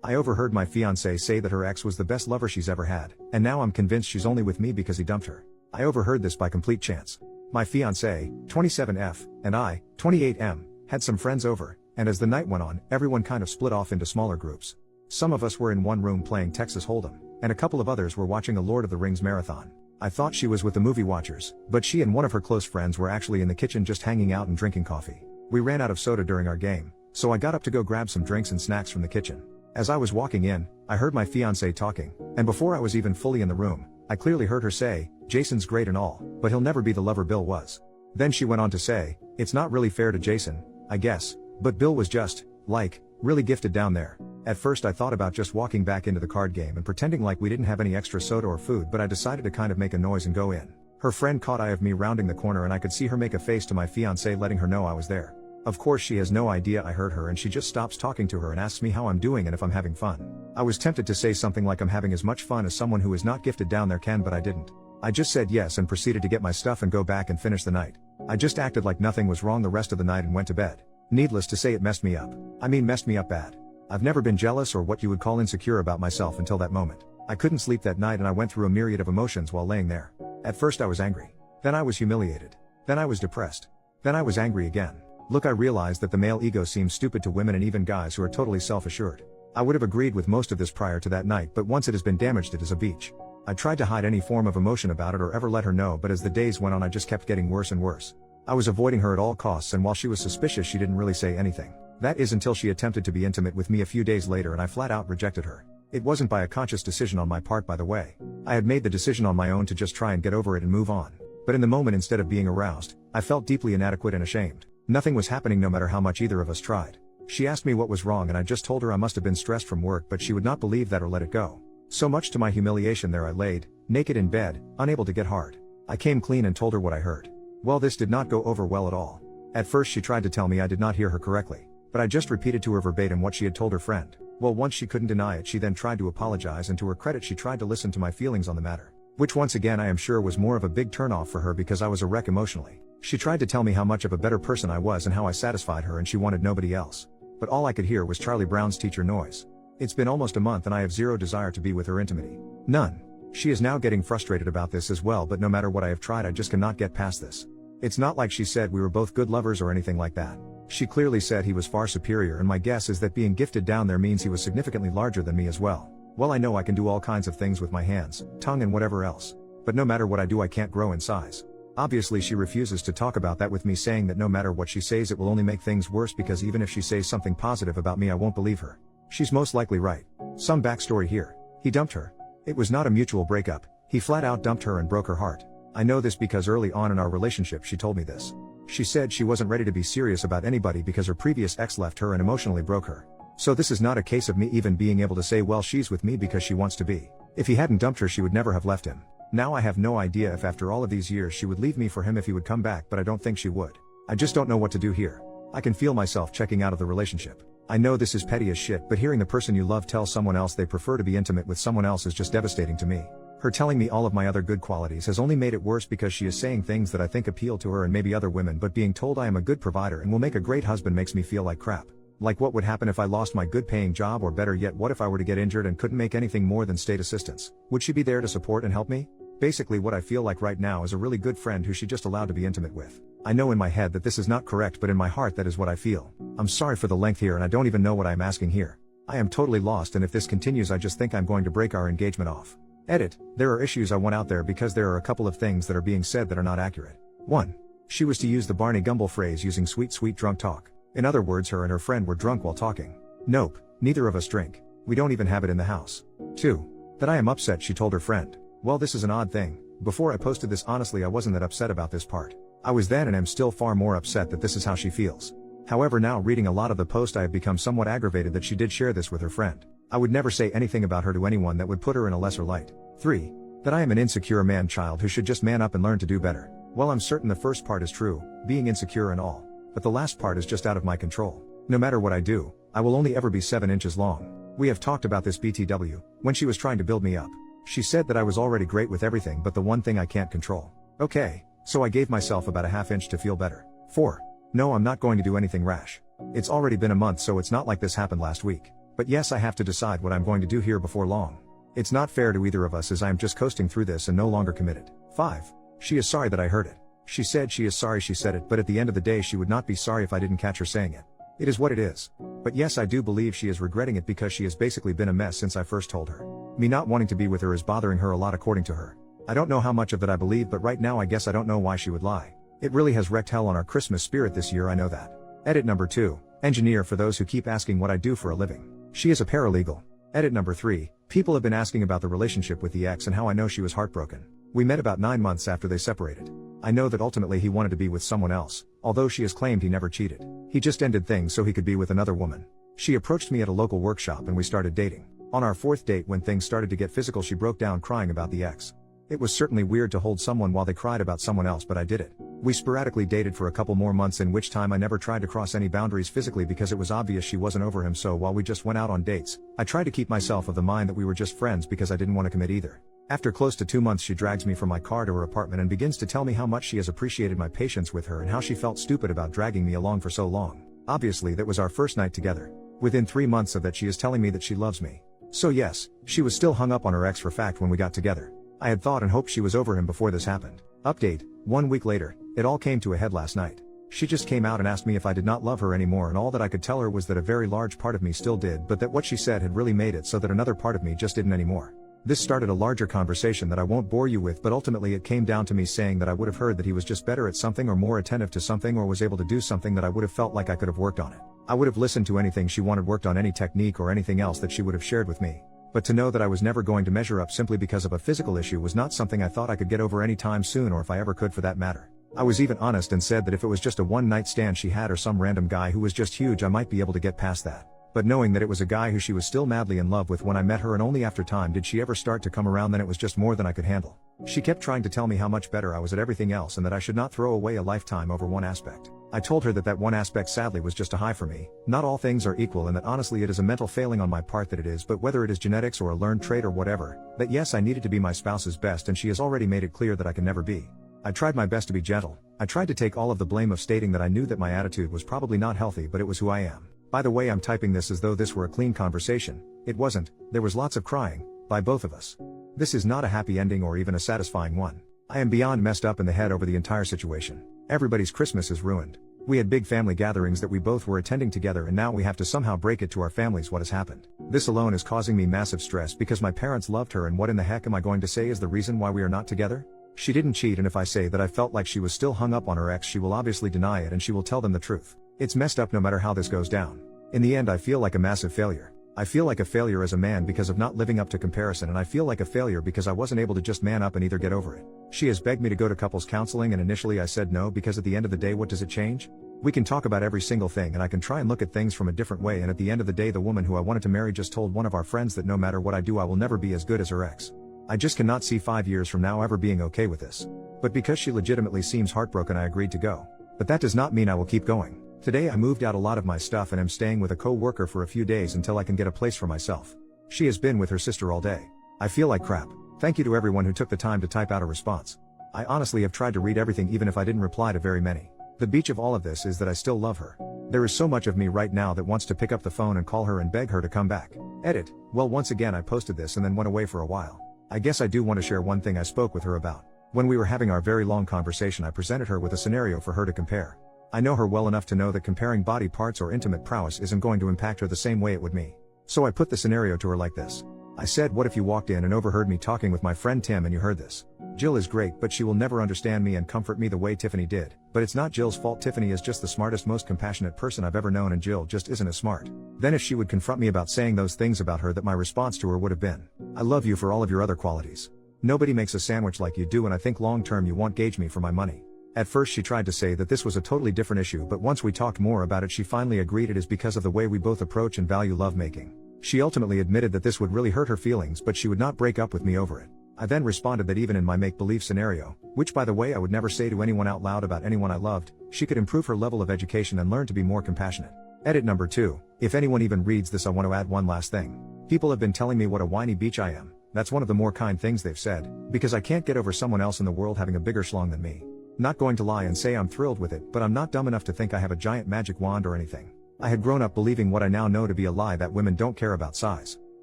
I overheard my fiancée say that her ex was the best lover she's ever had, and now I'm convinced she's only with me because he dumped her. I overheard this by complete chance. My fiancée, 27F, and I, 28M, had some friends over, and as the night went on, everyone kind of split off into smaller groups. Some of us were in one room playing Texas Hold'em, and a couple of others were watching a Lord of the Rings marathon. I thought she was with the movie watchers, but she and one of her close friends were actually in the kitchen just hanging out and drinking coffee. We ran out of soda during our game, so I got up to go grab some drinks and snacks from the kitchen. As I was walking in, I heard my fiancée talking, and before I was even fully in the room, I clearly heard her say, "Jason's great and all, but he'll never be the lover Bill was." Then she went on to say, "It's not really fair to Jason, I guess, but Bill was just, like, really gifted down there." At first I thought about just walking back into the card game and pretending like we didn't have any extra soda or food, but I decided to kind of make a noise and go in. Her friend caught eye of me rounding the corner and I could see her make a face to my fiancé letting her know I was there. Of course she has no idea I heard her and she just stops talking to her and asks me how I'm doing and if I'm having fun. I was tempted to say something like I'm having as much fun as someone who is not gifted down there can, but I didn't. I just said yes and proceeded to get my stuff and go back and finish the night. I just acted like nothing was wrong the rest of the night and went to bed. Needless to say, it messed me up. I mean, messed me up bad. I've never been jealous or what you would call insecure about myself until that moment. I couldn't sleep that night and I went through a myriad of emotions while laying there. At first I was angry. Then I was humiliated. Then I was depressed. Then I was angry again. Look, I realized that the male ego seems stupid to women and even guys who are totally self-assured. I would have agreed with most of this prior to that night, but once it has been damaged, it is a beach. I tried to hide any form of emotion about it or ever let her know, but as the days went on I just kept getting worse and worse. I was avoiding her at all costs, and while she was suspicious she didn't really say anything. That is until she attempted to be intimate with me a few days later and I flat out rejected her. It wasn't by a conscious decision on my part, by the way. I had made the decision on my own to just try and get over it and move on. But in the moment, instead of being aroused, I felt deeply inadequate and ashamed. Nothing was happening no matter how much either of us tried. She asked me what was wrong and I just told her I must have been stressed from work, but she would not believe that or let it go. So much to my humiliation, there I laid, naked in bed, unable to get hard. I came clean and told her what I heard. Well, this did not go over well at all. At first she tried to tell me I did not hear her correctly, but I just repeated to her verbatim what she had told her friend. Well, once she couldn't deny it, she then tried to apologize, and to her credit she tried to listen to my feelings on the matter. Which once again I am sure was more of a big turnoff for her because I was a wreck emotionally. She tried to tell me how much of a better person I was and how I satisfied her, and she wanted nobody else. But all I could hear was Charlie Brown's teacher noise. It's been almost a month and I have zero desire to be with her intimately. None. She is now getting frustrated about this as well, but no matter what I have tried I just cannot get past this. It's not like she said we were both good lovers or anything like that. She clearly said he was far superior, and my guess is that being gifted down there means he was significantly larger than me as well. Well, I know I can do all kinds of things with my hands, tongue and whatever else. But no matter what I do I can't grow in size. Obviously she refuses to talk about that with me, saying that no matter what she says it will only make things worse, because even if she says something positive about me I won't believe her. She's most likely right. Some backstory here. He dumped her. It was not a mutual breakup. He flat out dumped her and broke her heart. I know this because early on in our relationship she told me this. She said she wasn't ready to be serious about anybody because her previous ex left her and emotionally broke her. So this is not a case of me even being able to say, well, she's with me because she wants to be. If he hadn't dumped her she would never have left him. Now I have no idea if after all of these years she would leave me for him if he would come back, but I don't think she would. I just don't know what to do here. I can feel myself checking out of the relationship. I know this is petty as shit, but hearing the person you love tell someone else they prefer to be intimate with someone else is just devastating to me. Her telling me all of my other good qualities has only made it worse because she is saying things that I think appeal to her and maybe other women, but being told I am a good provider and will make a great husband makes me feel like crap. Like what would happen if I lost my good paying job, or better yet, what if I were to get injured and couldn't make anything more than state assistance? Would she be there to support and help me? Basically what I feel like right now is a really good friend who she just allowed to be intimate with. I know in my head that this is not correct, but in my heart that is what I feel. I'm sorry for the length here and I don't even know what I'm asking here. I am totally lost, and if this continues I just think I'm going to break our engagement off. Edit. There are issues I want out there because there are a couple of things that are being said that are not accurate. 1. She was to use the Barney Gumble phrase using sweet drunk talk. In other words, her and her friend were drunk while talking. Nope, neither of us drink. We don't even have it in the house. 2. That I am upset, she told her friend. Well, this is an odd thing. Before I posted this, honestly I wasn't that upset about this part. I was then and am still far more upset that this is how she feels. However, now reading a lot of the post I have become somewhat aggravated that she did share this with her friend. I would never say anything about her to anyone that would put her in a lesser light. 3. That I am an insecure man-child who should just man up and learn to do better. Well, I'm certain the first part is true, being insecure and all. But the last part is just out of my control. No matter what I do, I will only ever be 7 inches long. We have talked about this BTW, when she was trying to build me up. She said that I was already great with everything but the one thing I can't control. Okay, so I gave myself about a ½ inch to feel better. 4. No, I'm not going to do anything rash. It's already been a month, so it's not like this happened last week. But yes, I have to decide what I'm going to do here before long. It's not fair to either of us as I am just coasting through this and no longer committed. 5. She is sorry that I heard it. She said she is sorry she said it, but at the end of the day she would not be sorry if I didn't catch her saying it. It is what it is. But yes, I do believe she is regretting it because she has basically been a mess since I first told her. Me not wanting to be with her is bothering her a lot according to her. I don't know how much of that I believe, but right now I guess I don't know why she would lie. It really has wrecked hell on our Christmas spirit this year, I know that. Edit number 2. Engineer for those who keep asking what I do for a living. She is a paralegal. Edit number 3. People have been asking about the relationship with the ex and how I know she was heartbroken. We met about 9 months after they separated. I know that ultimately he wanted to be with someone else, although she has claimed he never cheated. He just ended things so he could be with another woman. She approached me at a local workshop and we started dating. On our 4th date, when things started to get physical, she broke down crying about the ex. It was certainly weird to hold someone while they cried about someone else, but I did it. We sporadically dated for a couple more months, in which time I never tried to cross any boundaries physically because it was obvious she wasn't over him, so while we just went out on dates, I tried to keep myself of the mind that we were just friends because I didn't want to commit either. After close to 2 months, she drags me from my car to her apartment and begins to tell me how much she has appreciated my patience with her and how she felt stupid about dragging me along for so long. Obviously that was our first night together. Within 3 months of that she is telling me that she loves me. So yes, she was still hung up on her ex for fact when we got together. I had thought and hoped she was over him before this happened. Update, 1 week later, it all came to a head last night. She just came out and asked me if I did not love her anymore, and all that I could tell her was that a very large part of me still did, but that what she said had really made it so that another part of me just didn't anymore. This started a larger conversation that I won't bore you with, but ultimately it came down to me saying that I would have heard that he was just better at something or more attentive to something or was able to do something that I would have felt like I could have worked on it. I would have listened to anything she wanted worked on, any technique or anything else that she would have shared with me. But to know that I was never going to measure up simply because of a physical issue was not something I thought I could get over any time soon, or if I ever could for that matter. I was even honest and said that if it was just a one-night stand she had or some random guy who was just huge, I might be able to get past that. But knowing that it was a guy who she was still madly in love with when I met her, and only after time did she ever start to come around, then it was just more than I could handle. She kept trying to tell me how much better I was at everything else and that I should not throw away a lifetime over one aspect. I told her that that one aspect sadly was just a high for me. Not all things are equal, and that honestly it is a mental failing on my part that it is, but whether it is genetics or a learned trait or whatever, that yes, I needed to be my spouse's best, and she has already made it clear that I can never be. I tried my best to be gentle. I tried to take all of the blame of stating that I knew that my attitude was probably not healthy, but it was who I am. By the way, I'm typing this as though this were a clean conversation. It wasn't. There was lots of crying, by both of us. This is not a happy ending or even a satisfying one. I am beyond messed up in the head over the entire situation. Everybody's Christmas is ruined. We had big family gatherings that we both were attending together, and now we have to somehow break it to our families what has happened. This alone is causing me massive stress because my parents loved her, and what in the heck am I going to say is the reason why we are not together? She didn't cheat, and if I say that I felt like she was still hung up on her ex, she will obviously deny it and she will tell them the truth. It's messed up no matter how this goes down. In the end, I feel like a massive failure. I feel like a failure as a man because of not living up to comparison, and I feel like a failure because I wasn't able to just man up and either get over it. She has begged me to go to couples counseling, and initially I said no because at the end of the day, what does it change? We can talk about every single thing and I can try and look at things from a different way, and at the end of the day, the woman who I wanted to marry just told one of our friends that no matter what I do, I will never be as good as her ex. I just cannot see 5 years from now ever being okay with this. But because she legitimately seems heartbroken, I agreed to go. But that does not mean I will keep going. Today I moved out a lot of my stuff and am staying with a co-worker for a few days until I can get a place for myself. She has been with her sister all day. I feel like crap. Thank you to everyone who took the time to type out a response. I honestly have tried to read everything, even if I didn't reply to very many. The beach of all of this is that I still love her. There is so much of me right now that wants to pick up the phone and call her and beg her to come back. Edit. Well, once again I posted this and then went away for a while. I guess I do want to share one thing I spoke with her about. When we were having our very long conversation, I presented her with a scenario for her to compare. I know her well enough to know that comparing body parts or intimate prowess isn't going to impact her the same way it would me. So I put the scenario to her like this. I said, what if you walked in and overheard me talking with my friend Tim and you heard this? Jill is great, but she will never understand me and comfort me the way Tiffany did. But it's not Jill's fault. Tiffany is just the smartest, most compassionate person I've ever known, and Jill just isn't as smart. Then if she would confront me about saying those things about her, that my response to her would have been, I love you for all of your other qualities. Nobody makes a sandwich like you do, and I think long term you won't gauge me for my money. At first she tried to say that this was a totally different issue, but once we talked more about it, she finally agreed it is because of the way we both approach and value lovemaking. She ultimately admitted that this would really hurt her feelings, but she would not break up with me over it. I then responded that even in my make-believe scenario, which by the way I would never say to anyone out loud about anyone I loved, she could improve her level of education and learn to be more compassionate. Edit number 2. If anyone even reads this, I want to add one last thing. People have been telling me what a whiny bitch I am. That's one of the more kind things they've said, because I can't get over someone else in the world having a bigger schlong than me. Not going to lie and say I'm thrilled with it, but I'm not dumb enough to think I have a giant magic wand or anything. I had grown up believing what I now know to be a lie, that women don't care about size.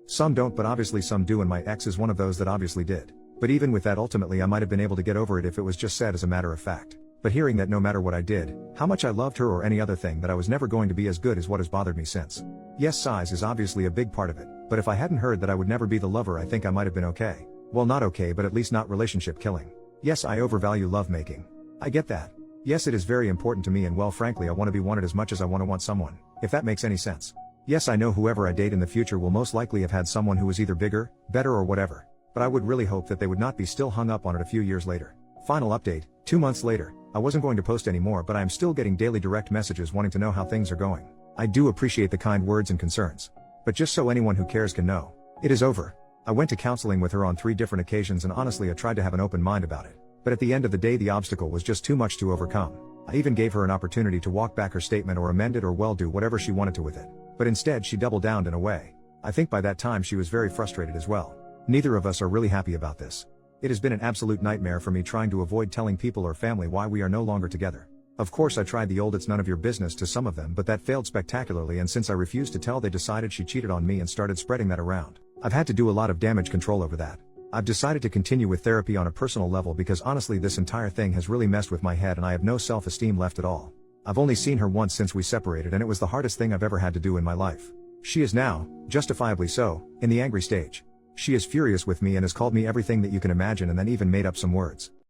Some don't, but obviously some do, and my ex is one of those that obviously did. But even with that, ultimately I might have been able to get over it if it was just said as a matter of fact. But hearing that no matter what I did, how much I loved her or any other thing, that I was never going to be as good, is what has bothered me since. Yes, size is obviously a big part of it, but if I hadn't heard that I would never be the lover, I think I might have been okay. Well, not okay, but at least not relationship killing. Yes, I overvalue lovemaking. I get that. Yes, it is very important to me, and well, frankly, I want to be wanted as much as I want someone, if that makes any sense. Yes, I know whoever I date in the future will most likely have had someone who is either bigger, better, or whatever, but I would really hope that they would not be still hung up on it a few years later. Final update, 2 months later. I wasn't going to post anymore, but I am still getting daily direct messages wanting to know how things are going. I do appreciate the kind words and concerns. But just so anyone who cares can know, it is over. I went to counseling with her on 3 different occasions, and honestly I tried to have an open mind about it. But at the end of the day, the obstacle was just too much to overcome. I even gave her an opportunity to walk back her statement or amend it, or well, do whatever she wanted to with it. But instead she doubled down in a way. I think by that time she was very frustrated as well. Neither of us are really happy about this. It has been an absolute nightmare for me trying to avoid telling people or family why we are no longer together. Of course I tried the old "it's none of your business" to some of them, but that failed spectacularly, and since I refused to tell, they decided she cheated on me and started spreading that around. I've had to do a lot of damage control over that. I've decided to continue with therapy on a personal level because honestly this entire thing has really messed with my head and I have no self-esteem left at all. I've only seen her once since we separated, and it was the hardest thing I've ever had to do in my life. She is now, justifiably so, in the angry stage. She is furious with me and has called me everything that you can imagine, and then even made up some words.